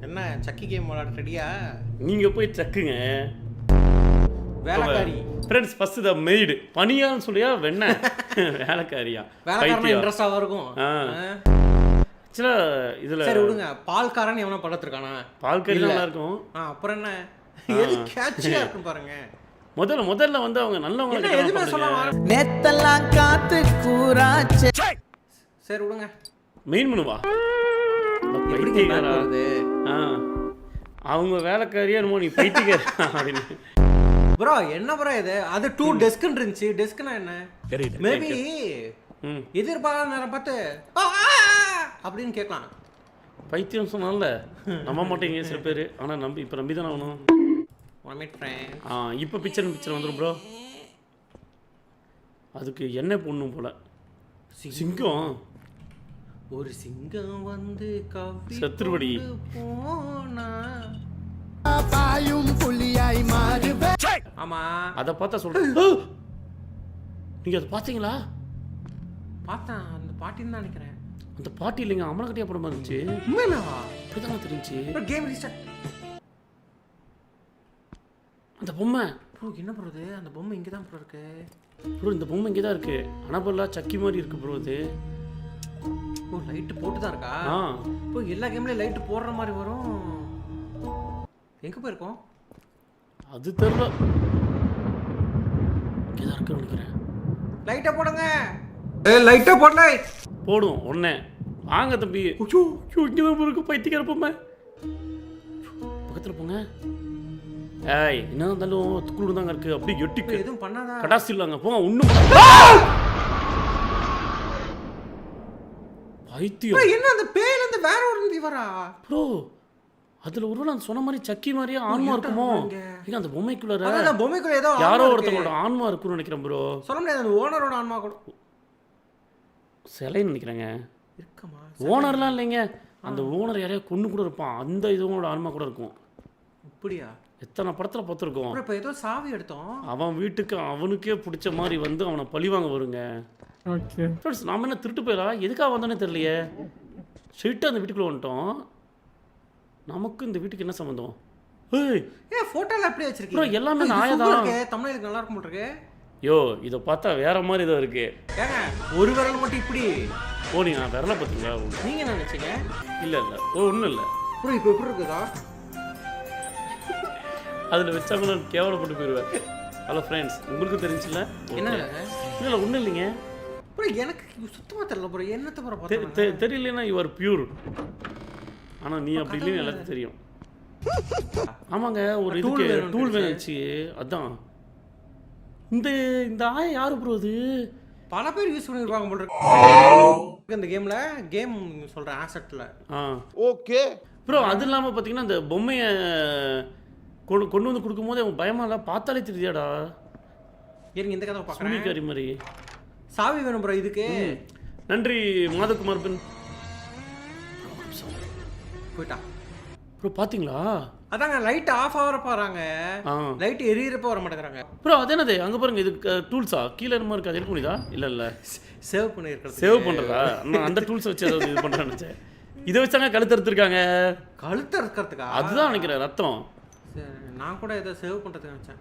என்ன சக்கி கேம் விளையாட ரெடியா? நீங்கள் போய் சக்குங்க வேலைக்காரி ஃப்ரெண்ட்ஸ். ஃபர்ஸ்ட் த மெய்டு பனியான்னு சொல்லியா வெண்ண வேலைக்காரியா? வேலைக்காரனா இன்ட்ரெஸ்டாக இருக்கும். ஆக்சுவலாக இதில் சரி விடுங்க. பால்காரன் எவனா படத்திருக்கானா? பால்கறி நல்லா இருக்கும். அப்புறம் என்ன எது கேட்சியாக இருக்கும் பாருங்க. முதல்ல வந்து அவங்க நல்லவங்க எதுவுமே சொல்ல நேத்தெல்லாம் காத்து கூறாச்சு. சரி விடுங்க. மெயின் பண்ணுவா வருது அவங்க வேலைக்காரியா என்னமோ நீ பைத்தியக்கார அப்படின்னு. ப்ரோ என்ன ப்ரோ இது? அது 2 டெஸ்க்னு இருந்துச்சு. டெஸ்க்னா என்ன? மேபி எதிர்பாராத நேரம் பார்த்து அப்படின்னு கேட்கலாம். பைத்தியம் சொன்னால நம்ப மாட்டேங்க சில பேர். ஆனால் இப்போ நம்பி தானே ஆகணும். இப்போ பிக்சர் வந்துடும் ப்ரோ. அதுக்கு என்ன பொண்ணும் போல சிங்கம். ஒரு சிங்கம் வந்து சத்துருவடி போனா பாயும் புலியாய் மாறுவே. ஆமா அதை பார்த்தா சொல்றேன். நீங்க அதை பார்த்தீங்களா? பார்த்தேன். அந்த பாட்டின்னு தான் நினைக்கிறேன். அந்த பாட்டி இல்லைங்க, அமலக்கட்டியா படமா இருந்துச்சு. உண்மையாவா? இப்படிதாங்க தெரிஞ்சு. Game restart. அந்த பொம்மை ப்ரோ என்ன ப்ரோ இது? அந்த பொம்மை இங்கே தான் ப்ரோ இருக்கு. ப்ரோ இந்த பொம்மை இங்கே தான் இருக்கு. அனபல்லா சக்கி மாதிரி இருக்கு ப்ரோ. இது ஓ லைட் போட்டு தான் இருக்கா? இப்போ எல்லா கேம்லயும் லைட் போடுற மாதிரி வரும். எங்க போயிருக்கோம்? அது தெரியல. இங்கே தான் இருக்குன்னு நினைக்கிறேன். லைட்டை போடுங்க. லைட்டை போடல. போடும் உடனே. வாங்க தம்பி. இங்கே தான் இருக்கு பைத்தியக்கார பொம்மை. பக்கத்தில் போங்க. ஏய் என்ன இருந்தாலும் துக்குடு தாங்க இருக்கு. அப்படியே எட்டிக்கு எதுவும் பண்ணாதா? கடாசி இல்லைங்க போங்க. ஒன்றும் பைத்தியம். என்ன அந்த பேயில இருந்து வேற ஒரு நந்தி வரா ப்ரோ? அதுல ஒருவேளை நான் சொன்ன மாதிரி சக்கி மாதிரியே ஆன்மா இருக்குமோ? இங்க அந்த பொம்மைக்குள்ள அதான் பொம்மைக்குள்ள ஏதோ யாரோ ஒருத்தவங்களோட ஆன்மா இருக்குன்னு நினைக்கிறேன் ப்ரோ. சொல்ல முடியாது. அந்த ஓனரோட ஆன்மா கூட சிலைன்னு நினைக்கிறேங்க. இருக்குமா? ஓனர்லாம் இல்லைங்க. அந்த ஓனர் யாரையா கொண்டு கூட இருப்பான். அந்த இதோட ஆன்மா கூட இருக்கும். அப்படியா? எத்தனை படத்துல பார்த்துருக்கோம். இப்போ ஏதோ சாவி எடுத்தோம். அவன் வீட்டுக்கு அவனுக்கே பிடிச்ச மாதிரி வந்து அவனை பழிவாங்க வருங்க. ஓகே ஃப்ரெண்ட்ஸ் நாம என்ன திருட்டு போயிடலாம்? எதுக்காக வந்தோன்னே தெரியலையே. ஸ்ட்ரெயிட்டாக அந்த வீட்டுக்குள்ளே வந்துட்டோம். நமக்கு இந்த வீட்டுக்கு என்ன சம்மந்தம்? ஏய் ஏன் ஃபோட்டோல அப்படியே வச்சிருக்கீங்க? ப்ரோ எல்லாமே நாயதான். தமிழுக்கு நல்லா இருக்கும் போல இருக்கு. யோ இதை பார்த்தா வேற மாதிரி ஏதோ இருக்கு. ஏங்க ஒரு விரல் மட்டும் இப்படி. ஓ நீங்க விரலை பார்த்தீங்களா? நீங்க என்ன நினைச்சீங்க? இல்லை ஒன்றும் இல்லை ப்ரோ இப்போ எப்படி இருக்குதா? அதில் வச்சாங்க நான் கேவலப்பட்டு போயிடுவேன். ஹலோ ஃப்ரெண்ட்ஸ் உங்களுக்கு தெரிஞ்சில்ல? என்ன இல்லை ஒன்றும் இல்லைங்க ப்ரோ. எனக்கு சுத்தமாக தெரியல ப்ரோ. என்னத்தை ப்ரோ பார்த்து தெரியலன்னா யூ ஆர் பியூர். ஆனால் நீ அப்படி இல்லைன்னு எல்லாத்துக்கும் தெரியும். ஆமாங்க ஒரு இதுக்கு டூல் வேணுச்சு. அதான் இந்த ஆய யாரு ப்ரோ? அது பல பேர் யூஸ் பண்ணிருப்பாங்க போல இருக்கு இந்த கேம் சொல்கிறேன் ஆசெட்டில். Okay bro. அது இல்லாமல் பார்த்தீங்கன்னா இந்த பொம்மையை கொண்டு வந்து கொடுக்கும்போது அவன் பயமா இல்லை? பார்த்தாலே தெரியாடா. இருங்க இந்த கதை பார்க்குறேன். சுனிகாரி மாதிரி சாவி வேணும் ப்ரோ இதுக்கு. நன்றி மாதகுமார் பின். போயிட்டா ப்ரோ பார்த்தீங்களா? அதாங்க லைட் ஆஃப் ஆகிற போகிறாங்க. லைட் எரியறப்ப வர மாட்டேங்கிறாங்க ப்ரோ. அது என்னது அங்கே பாருங்க. இது டூல்ஸா கீழே என்னமா இருக்குது? அது எடுக்க முடியுதா? இல்லை சேவ் பண்ணியிருக்கிறது. சேவ் பண்ணுறதா? நான் அந்த டூல்ஸை வச்சு ஏதாவது இது பண்ணுறேன்னு நினச்சேன். இதை வச்சாங்க கழுத்து எடுத்துருக்காங்க. கழுத்து இருக்கிறதுக்கா? அதுதான் நினைக்கிறேன் ரத்தம். நான் கூட ஏதோ சேவ் பண்ணுறதுக்கு நினச்சேன்.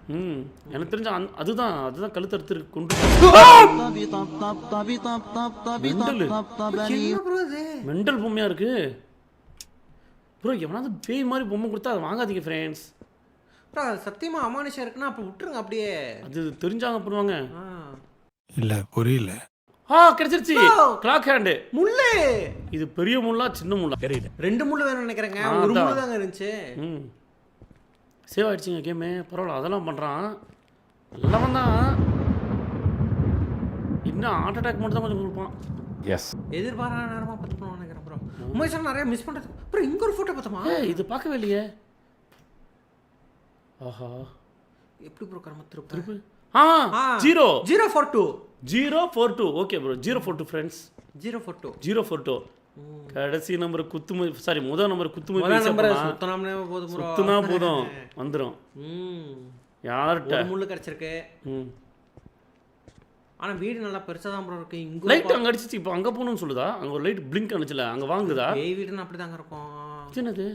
எனக்கு தெரிஞ்ச அதுதான் கழுத்து எடுத்து கொண்டு மெண்டல் பொம்மையாக இருக்கு ப்ரோ. எவனாவது பேய் மாதிரி பொம்மை கொடுத்தா அதை வாங்காதீங்க ஃப்ரெண்ட்ஸ். ப்ரோ சத்தியமாக அமானுஷம் இருக்குன்னா அப்போ விட்டுருங்க அப்படியே. அது தெரிஞ்சாங்க பண்ணுவாங்க. இல்லை புரியல. கிடைச்சிருச்சு. கிளாக் ஹேண்டு முள்ளு. இது பெரிய முள்ளா சின்ன முள்ளா தெரியல. 2 முள்ளு வேணும்னு நினைக்கிறேங்க. ஒரு முள்ளு தாங்க இருந்துச்சு. சேவ் ஆயிடுச்சுங்க கேமு. பரவாயில்ல அதெல்லாம் பண்ணுறான். நல்லவன் தான். இன்னும் ஹார்ட் அட்டாக் மட்டும் தான் கொஞ்சம் கொடுப்பான். எஸ் எதிர்பாராத நேரமாக பார்த்து பண்ணுவான்னு நினைக்கிறேன் ப்ரோ. உண்மை நிறைய மிஸ் பண்ணுறது. அப்புறம் இங்கே ஒரு ஃபோட்டோ பார்த்தோமா? இது பார்க்கவே இல்லையே. ஆஹா எப்படி ப்ரோ கர்ம திருப்பி 042 ஓகே ப்ரோ. 042 ஃப்ரெண்ட்ஸ். 042 கடைசி நம்பர் குத்துமதி. சாரி முதல் நம்பர் குத்துமதி. சுத்தனா போதும் வந்துடும். யார்கிட்ட முள்ளு கிடச்சிருக்கு. ஆனால் வீடு நல்லா பெருசாக தான் ப்ரோ இருக்கு. இங்கே லைட் அங்கே அடிச்சிச்சு. இப்போ அங்கே போகணும்னு சொல்லுதா? அங்கே ஒரு லைட் பிளிங்க் அனுச்சுல அங்கே வாங்குதா? வீடுன்னு அப்படி தாங்க இருக்கும். என்னது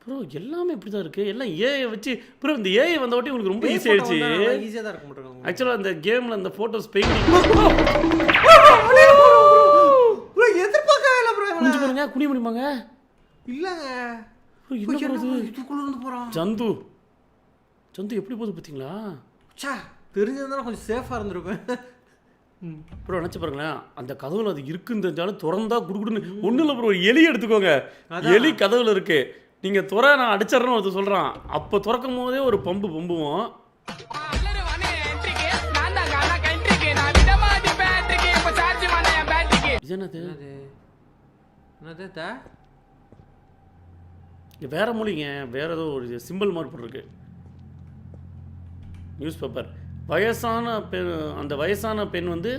ப்ரோ எல்லாமே இப்படி தான் இருக்குது. எல்லாம் ஏஐ வச்சு ப்ரோ இந்த ஏஐ வந்த வாட்டி உங்களுக்கு ரொம்ப ஈஸி ஆயிடுச்சு. ஈஸியாக தான் இருக்க மாட்டேங்க. ஆக்சுவலாக அந்த கேமில் அந்த ஃபோட்டோஸ் பெயிண்டிங் எதிர்பார்க்கவே இல்லை ப்ரோ. குனிஞ்சு பாருங்க, குனிய முடியுமாங்க? இல்லைங்க. என்ன போகுது? இதுக்குள்ள இருந்து போகிறான் ஜந்து. ஜந்து எப்படி போகுது பார்த்தீங்களா? சா தெரிஞ்சிருந்தா கொஞ்சம் சேஃபாக இருந்திருப்பேன். ப்ரோ நினச்சி பாருங்களேன், அந்த கதவுல அது இருக்குன்னு தெரிஞ்சாலும் திறந்தா குடுக்குடுன்னு ஒன்றும் இல்லை ப்ரோ. ஒரு எலி எடுத்துக்கோங்க, எலி கதவுல இருக்கு, நீங்கள் துறை நான் அடிச்சிடறேன்னு ஒருத்தர் சொல்கிறான். அப்போ திறக்கும் போதே ஒரு பம்புவோம். என்னது என்னது இது? வேற மொழிங்க, வேற ஏதோ ஒரு சிம்பிள் மாதிரி போட்டிருக்கு. News paper. வயசான பெண், அந்த வயசான பெண் வந்து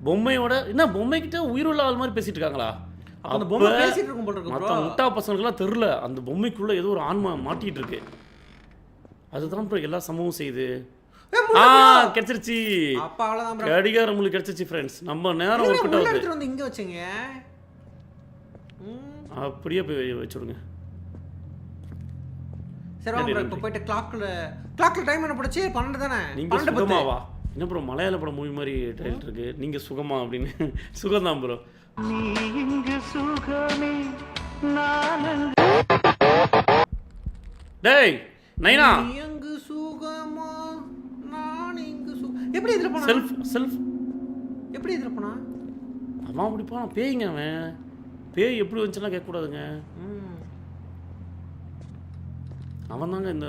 பொம்மையோட என்ன பொம்மைக்கிட்ட உயிருள்ள ஆள் மாதிரி பேசிட்டு இருக்காங்களா? அந்த பொம்மை பேசிட்டு இருக்கும் போல இருக்கு. மற்ற முட்டா பசங்களுக்குலாம் தெரியல, அந்த பொம்மைக்குள்ள ஏதோ ஒரு ஆன்மா மாட்டிட்டு இருக்கு. அதுதான் ப்ரோ எல்லா சம்பவம் செய்யுது. கிடைச்சிருச்சு. அப்ப அவ்வளவுதான் ப்ரோ. கடிகாரம் உங்களுக்கு கிடைச்சிருச்சு ஃப்ரெண்ட்ஸ். நம்ம நேரம் ஒரு கிட்ட எடுத்து வந்து இங்க வச்சீங்க. அப்படியே போய் வச்சுடுங்க. சரி வாங்க ப்ரோ, இப்போ போய்ட்டு கிளாக்ல டைம் என்ன போடுச்சு? 12 தானே. நீங்க சுகமாவா? என்ன ப்ரோ மலையாள படம் மூவி மாதிரி டைட்டில் இருக்கு. நீங்க சுகமா அப்படின்னு. சுகம்தான் ப்ரோ. நீ இங்கு சுகமே நான். டேய் நைனா, நீ இங்கு சுகமா நான் இங்கு எப்படி இதுல போனா? செல்ஃப் எப்படி இதுல போனா? அவன் அப்படி போனா பேய்ங்க. அவன் பேய் எப்படி வந்துச்சுன்னா கேட்க கூடாதுங்க. அவன் தாங்க இந்த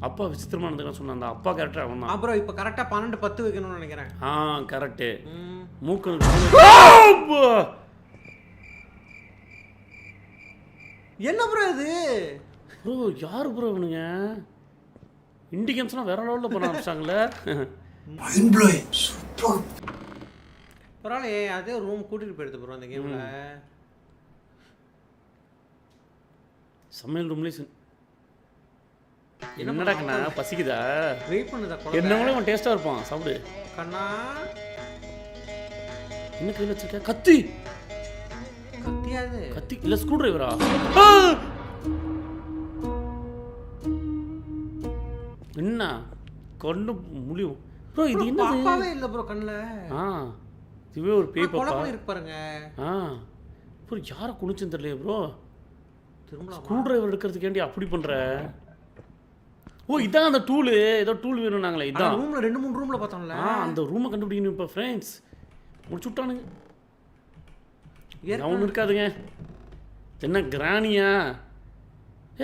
அப்பா விசித்திரமானதுன்னு சொன்ன அந்த அப்பா கேரக்டர் அவன் தான். அப்புறம் இப்போ கரெக்டா 12:10 வைக்கணும்னு நினைக்கிறேன். கரெக்ட். மூக்கு என்ன ப்ரோ இது? ப்ரோ யார் ப்ரோ இவனுங்க? இண்டிகன்ஸ்லாம் வேற லெவலில் பண்ண ஆரம்பிச்சாங்களே. பரவாயில்லையே, அதே ஒரு ரூம் கூட்டிட்டு போயிடுது ப்ரோ அந்த கேம்ல. சமையல் ரூம்லேயே என்னடா கண்ணா பசிக்குதா? வெயிட் பண்ணுதா? என்னவோ அவன் டேஸ்ட்டாக இருப்பான், சாப்பிடு கண்ணா. என்ன கையில் வச்சிருக்க? கத்தி. கத்தியாது. கத்தி இல்லை, ஸ்க்ரூ டிரைவரா? என்ன கண்ணு முடியும் ப்ரோ? இது என்ன பாப்பாவே இல்லை ப்ரோ கண்ணில். இதுவே ஒரு பேய் பாப்பா இருக்கு பாருங்க. ப்ரோ யாரை குனிச்சுன்னு தெரியல ப்ரோ. ஸ்க்ரூ டிரைவர் எடுக்கிறதுக்கேண்டி அப்படி பண்ணுற? ஓ இதான் அந்த டூலு. ஏதோ டூல் வேணும் நாங்களே. இதான் ரூமில் 2-3 ரூமில் பார்த்தோம்ல. அந்த ரூமை கண்டுபிடிக்கணும் இப்போ ஃப்ரெண்ட்ஸ். முடிச்சு விட்டானுங்க. ஒன்றும் இருக்காதுங்க. என்ன கிராணியா?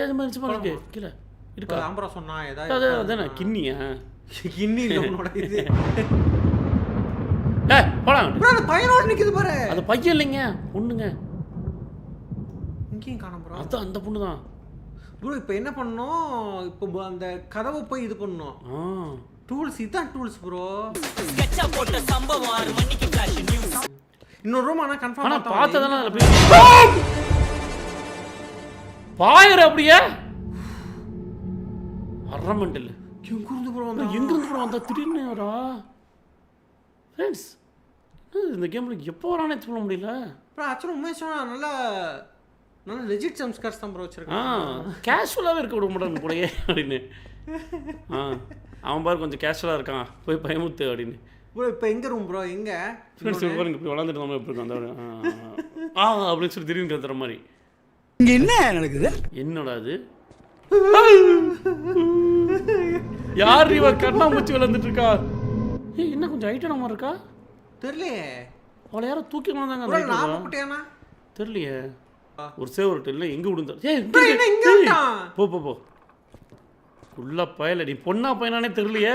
அது மாதிரி இருக்கு கீழே இருக்கா? ஆம்பரா சொன்னா ஏதாவது அதானே கிண்ணியா? கிண்ணி உன்னோட இது. போலாம். அந்த பையனோட நிக்குது பாரு. அது பையன் இல்லைங்க, பொண்ணுங்க. இங்கேயும் காணோம் ப்ரோ. அதான் அந்த பொண்ணு தான் ப்ரோ. இப்போ என்ன பண்ணணும்? இப்போ அந்த கதவை போய் இது பண்ணணும். டூல்ஸ் இதான் டூல்ஸ் ப்ரோ. இன்னொரு ரூம் ஆனா கன்ஃபார்ம் பார்த்ததெல்லாம் அதுல போய் பாயற அப்படியே அரமண்டல். எங்க இருந்து ப்ரோ வந்தா? எங்க இருந்து ப்ரோ வந்தா? திடீர்னுடா ஃப்ரெண்ட்ஸ். இந்த கேம்ல எப்போ வரானே சொல்ல முடியல ப்ரோ. ஆக்சுவலாக உண்மையை சொன்னால் நல்லா லெஜிட் ஜம்ப்ஸ்கேர்ஸ் தான் ப்ரோ வச்சிருக்கான். கேஷுவலாகவே இருக்க விட மாட்டாங்க கூடயே அப்படின்னு. அவன் பாரு கொஞ்சம் கேஷுவலாக இருக்கான், போய் பயமுத்து அப்படின்னு. ப்ரோ இப்போ எங்கே ரூம் ப்ரோ? எங்கே ஃப்ரெண்ட்ஸ் பாருங்க இப்படி வளர்ந்துட்டு நம்ம எப்படி இருக்கும் அந்த அப்படின்னு சொல்லி திரும்பி கத்துற மாதிரி. என்ன நடக்குது? என்னடா அது? யார் இவ கண்ணாமூச்சி விளையாண்டுட்டு இருக்கா? என்ன கொஞ்சம் ஹைட்டான மாதிரி இருக்கா? தெரியலையே. அவளை யாரும் தூக்கி வந்தாங்க தெரியலையே. ஒரு சேவர்ட்டு இல்லை எங்கே விடுந்தா? போ போ போ உள்ள பயல. நீ பொண்ணா பையனானே தெரியலையே.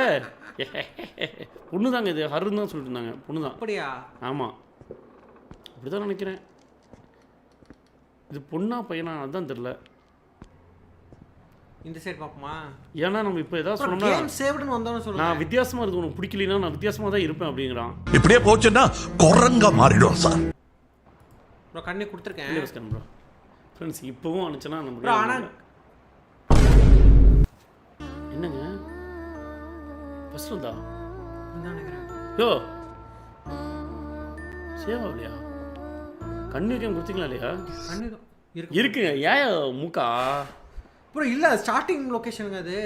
பொண்ணு தாங்க இது. ஹருன்னு தான் சொல்லிட்டு இருந்தாங்க. பொண்ணு தான். அப்படியா? ஆமாம் அப்படிதான் நினைக்கிறேன். இது பொண்ணா பையனா அதுதான் தெரியல. இந்த சைடு பாப்போமா? ஏன்னா நம்ம இப்போ ஏதாவது சொன்னோம்னா கேம் சேவ்டுன்னு வந்தோம்னு சொல்லுங்க. நான் வித்தியாசமா இருக்கு, உனக்கு பிடிக்கலனா நான் வித்தியாசமா தான் இருப்பேன் அப்படிங்கறான். இப்படியே போச்சுன்னா குரங்கா மாறிடும் சார். ப்ரோ கண்ணே கொடுத்துருக்கேன். இல்லை ஸ்கேன் ப்ரோ. ஃப்ரெண்ட்ஸ் இப்போவும் அனுச்சுன்னா நம்ம ப்ரோ ஆனால் என்னங்க ஃபர்ஸ்ட் வந்தா நான் நினைக்கிறேன். யோ சேவா இல்லையா? கண்ணு கேம் கொடுத்தீங்களா இல்லையா? கண்ணு இருக்குங்க. ஏன் மூக்கா ப்ரோ இல்ல ஸ்டார்டிங் லொகேஷனுங்க அது.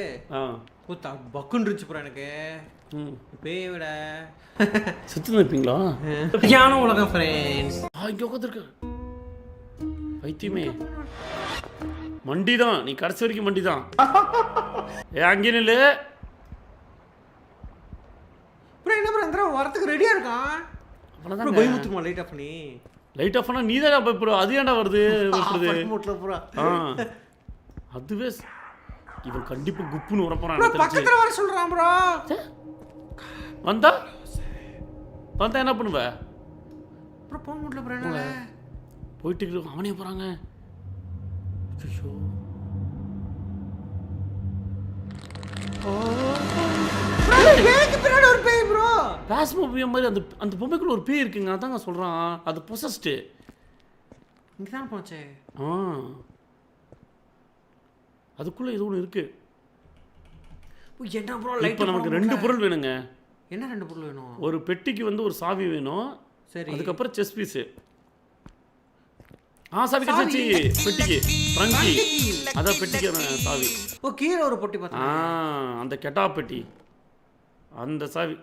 பக்குன்னு இருந்துச்சு ப்ரோ எனக்கு. பேய் விட செத்து நிற்பீங்களா? யான உலகம் ஃப்ரெண்ட்ஸ். இங்கே உட்காந்துருக்க வைத்தியமே மண்டி தான். நீ கடைசி வரைக்கும் மண்டி தான். அங்கே நில்லு. ப்ரோ என்ன ப்ரோ அந்த வரத்துக்கு ரெடியா இருக்கான். அவ்வளோதான் பயமுத்துமா லைட் ஆஃப் பண்ணி. லைட் ஆஃப் பண்ணால் நீ தான் பயப்படுற. அது ஏன்டா வருது ப்ரோ அதுவே இவன் கண்டிப்பாக குப்புன்னு வர போகிறான். பக்கத்தில் வர சொல்கிறான் ப்ரோ. வந்தா என்ன பண்ணுவ? ப்ரோ போக முடியல ப்ரோ என்னால. போயிட்டு அவனே போகிறாங்க. ஐயோ பின்னாடி ஒரு பேய் ப்ரோ. பாஸ்மோபியா மாதிரி அந்த பொம்மைக்குள்ள ஒரு பேய் இருக்குங்க. அதாங்க சொல்கிறான். அது பொசஸ்டு. இங்கே தான் போச்சே. அதுக்குள்ளே ஏதோ ஒன்று இருக்கு. என்ன ப்ரோ இப்போ நமக்கு 2 பொருள் வேணுங்க. என்ன 2 பொருள் வேணும்? ஒரு பெட்டிக்கு வந்து ஒரு சாவி வேணும். சரி. அதுக்கப்புறம் செஸ் பீஸு. சாவி கட்சி பெட்டிக்கு ஃப்ரங்கி. அதான் பெட்டிக்கு சாவி. கீழே ஒரு பொட்டி பார்த்தா. அந்த கெட்டா பெட்டி. அந்த சாவி.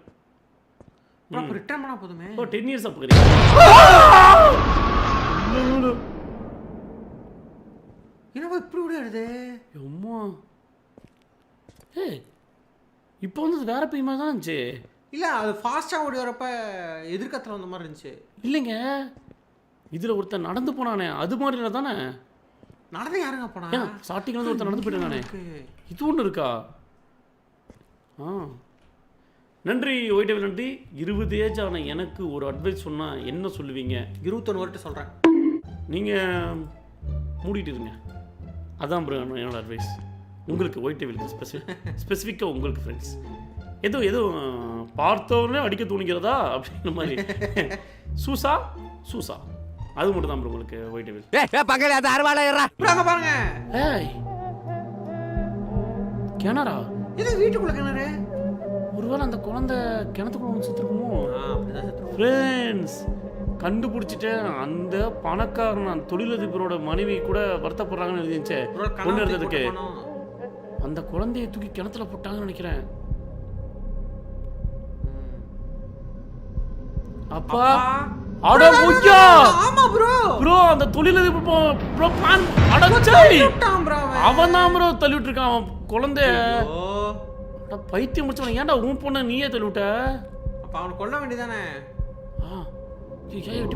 ரிட்டர்ன் பண்ணா போதுமே. 10 இயர்ஸ் அப்போ கிடையாது. என்னவா இப்படி விடாது? அம்மா இப்போ வந்து வேற பேய் தான் இருந்துச்சு. இல்லை அது ஃபாஸ்ட்டாக ஓடி வரப்ப எதிர்க்கத்தில் வந்த மாதிரி இருந்துச்சு. இல்லைங்க இதில் ஒருத்தன் நடந்து போனானே அது மாதிரி தானே. நடந்து யாருங்க போனா? ஸ்டார்டிங்ல வந்து ஒருத்தன் நடந்து போயிட்டானே. இது ஒன்று இருக்கா? நன்றி ஒயிட்டவில் நன்றி. 20 ஏஜ் ஆன எனக்கு ஒரு அட்வைஸ் சொன்னால் என்ன சொல்லுவீங்க? 21 வருஷம் சொல்கிறேன். நீங்கள் மூடிட்டு இருங்க. அதான் ப்ரோ என்னோட அட்வைஸ் உங்களுக்கு. ஒயிட்டவிலுக்கு ஸ்பெசிஃபிக்காக உங்களுக்கு ஃப்ரெண்ட்ஸ் ஏதோ பார்த்தோன்னே அடிக்க தூணிக்கிறதா அப்படின்ற மாதிரி. சூசா அது மட்டும் தான் ப்ரோ உங்களுக்கு ஒயிட்டவில். பாருங்க கிணறா? இது வீட்டுக்குள்ள கிணறு. ஒருவேளை அந்த குழந்தை கிணத்துக்குள்ள வந்து சுற்றுக்குமோ? ஃப்ரெண்ட்ஸ் கண்டுபிடிச்சிட்டேன். அந்த பணக்காரன் தொழிலதிபரோட மனைவி கூட வருத்தப்படுறாங்கன்னு இருந்துச்சு கொண்டு இருந்ததுக்கு. அந்த குழந்தைய தூக்கி கிணத்துல போட்டாங்கன்னு நினைக்கிறேன். அப்பா அட முக்கியா. ஆமா ப்ரோ அந்த தொழிலதிபர் ப்ரோ பிளான் அடச்சை அவன் தான் ப்ரோ தள்ளி விட்டுருக்கான் அவன் குழந்தைய. பைத்தியம் முடிச்சவன். ஏன்டா உன் பொண்ணை நீயே தள்ளி விட்ட? அப்ப அவனை கொல்ல வேண்டியதானே. ஏன்